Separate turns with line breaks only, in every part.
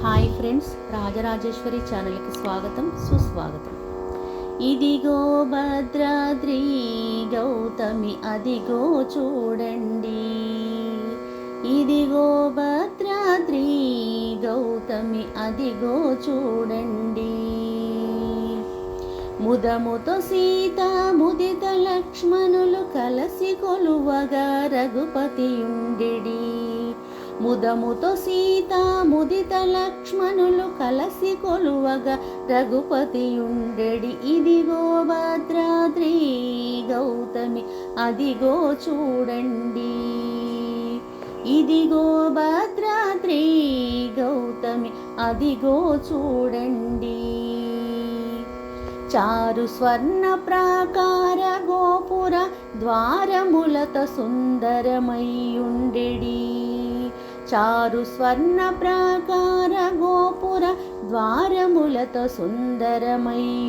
Hi friends, Rajarajeshwari ఛానల్కి స్వాగతం సుస్వాగతం. ఇదిగో భద్రాద్రి గౌతమి అదిగో చూడండి. ఇదిగో భద్రాద్రి గౌతమి అదిగో చూడండి. ముదముతో సీత ముదిత లక్ష్మణులు కలసి కొలువగా రఘుపతియుండెడి. ముదముతో సీత ముదిత లక్ష్మణులు కలసి కొలువగా రఘుపతియుండెడి. ఇదిగో భద్రాద్రి గౌతమి అదిగో చూడండి. ఇదిగో భద్రాద్రి గౌతమి అదిగో చూడండి. చారు స్వర్ణ ప్రాకార గోపుర ద్వారములతో సుందరమయ్యుండెడి. చారు స్వర్ణ ప్రాకార గోపుర ద్వారములతో సుందరమయ్యుండెడి.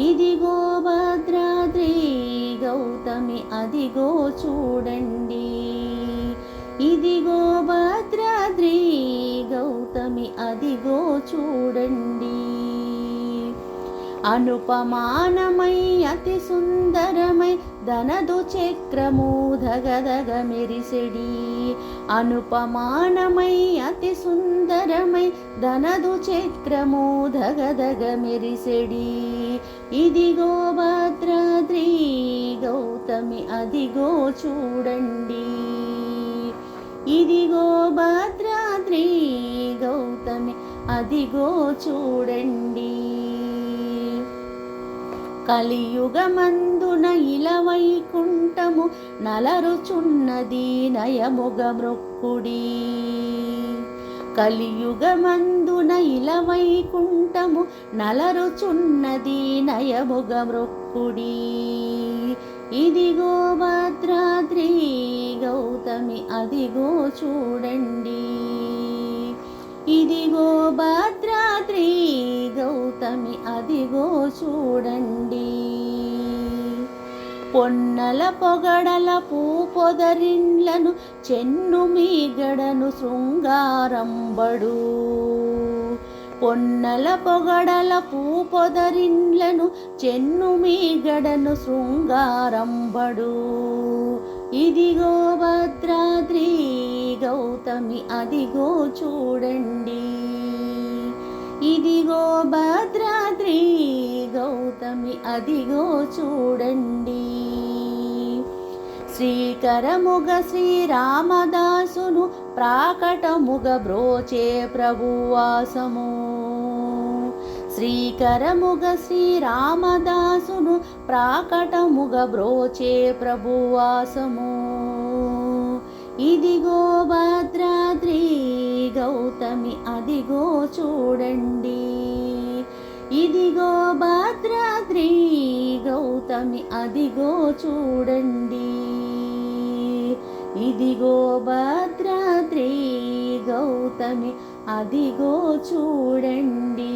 ఇదిగో భద్రాద్రి గౌతమి అదిగో చూడండి. ఇదిగో భద్రాద్రి గౌతమి అదిగో చూడండి. అనుపమానమై అతి సుందరమై ధనదు చక్రము ధగధగ మెరిసెడి. అనుపమానమై అతి సుందరమై ధనదు చక్రము ధగధగ మెరిసెడి. ఇదిగో భద్రాద్రి గౌతమి అదిగో చూడండి. ఇదిగో భద్రాద్రి గౌతమి అదిగో చూడండి. కలియుగమందున ఇలవైకుంఠము నలరుచున్నది నయముగ మృక్కుడి. కలియుగమందున ఇలవైకుంఠము నలరుచున్నది నయముగ మృక్కుడి. ఇదిగో భద్రాద్రి గౌతమి అదిగో చూడండి. ఇదిగో భద్రాద్రి గౌతమి అదిగో చూడండి. పొన్నల పొగడల పూపొదరిండ్లను చెన్ను మీగడను శృంగారంబడు. పొన్నల పొగడల పూపొదరిండ్లను చెన్ను మీగడను శృంగారంబడు. ఇదిగో భద్రాద్రి గౌతమి అదిగో చూడండి. ఇదిగో భద్రాద్రి గౌతమి అదిగో చూడండి. శ్రీకరముగ శ్రీరామదాసును ప్రాకటముగ బ్రోచే ప్రభువాసము. శ్రీకరముగ శ్రీరామదాసును ప్రాకటముగ బ్రోచే ప్రభువాసము. ఇదిగో భద్రాద్రి గౌతమి అదిగో చూడండి. ఇదిగో భద్రాద్రి గౌతమి అదిగో చూడండి. ఇదిగో భద్రాద్రి గౌతమి అదిగో చూడండి.